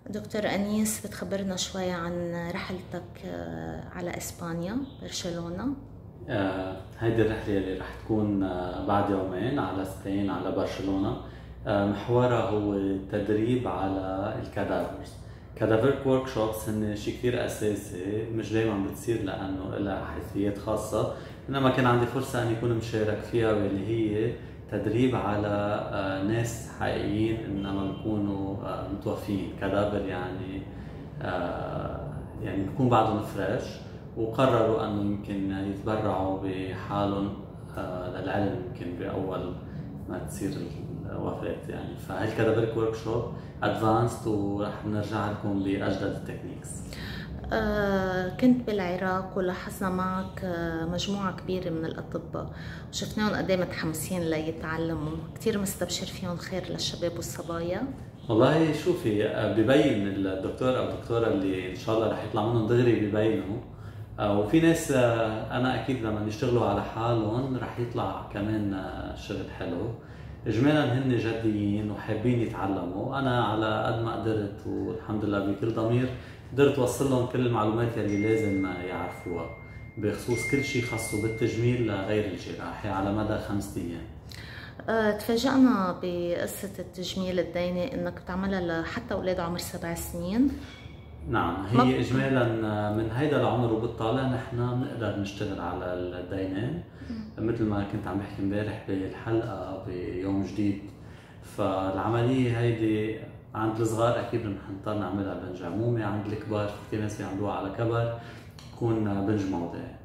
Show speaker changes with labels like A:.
A: دكتور أنيس، بتخبرنا شوي عن رحلتك على إسبانيا برشلونة؟
B: هيدي الرحلة اللي رح تكون بعد يومين على سبين على برشلونة. محورها هو تدريب على الكادافرز. كادافر ورك شوبس هن شيء كثير اساسي، مش دائما بتصير لانه لها حيثيات خاصة، انما كان عندي فرصة اني اكون مشارك فيها، واللي هي تدريب على ناس حقيقيين انما بيكونوا متوفين. كادافر يعني بيكون بعدهم فريش، وقرروا انه يمكن يتبرعوا بحالهم للعلم يمكن باول ما تصير الوفاه. يعني فهي كادافيرك ورك شوب ادفانسد، ورح نرجع لكم باجدد التكنيكس.
A: كنت بالعراق ولاحظنا معك مجموعة كبيرة من الأطباء، وشفناهم قد ايه متحمسين ليتعلموا. كتير مستبشر فيهم خير للشباب والصبايا.
B: والله شوفي، ببين الدكتور او الدكتوره اللي ان شاء الله رح يطلع منهم دغري ببينوا. وفي ناس انا اكيد لما يشتغلوا على حالهم رح يطلع كمان شغل حلو. اجمالا هن جديين وحابين يتعلموا. انا على قد ما قدرت والحمد لله بكل ضمير قدرت اوصل لهم كل المعلومات اللي لازم يعرفوها بخصوص كل شيء خاصه بالتجميل لغير الجراحي على مدى 5 ايام.
A: تفاجأنا بقصة التجميل الديني انك بتعملها لحتى اولاد عمر 7 سنين.
B: نعم، هي اجمالا من هيدا العمر وبالطالع نحن بنقدر نشتغل على الدينين، مثل ما كنت عم بحكي امبارح بالحلقه بيوم جديد. فالعمليه هيدي عند الصغار اكيد رح نضطر نعملها بنج عمومي، عند الكبار في كثير ناس بيعملوها على كبر تكون بنج موضعي.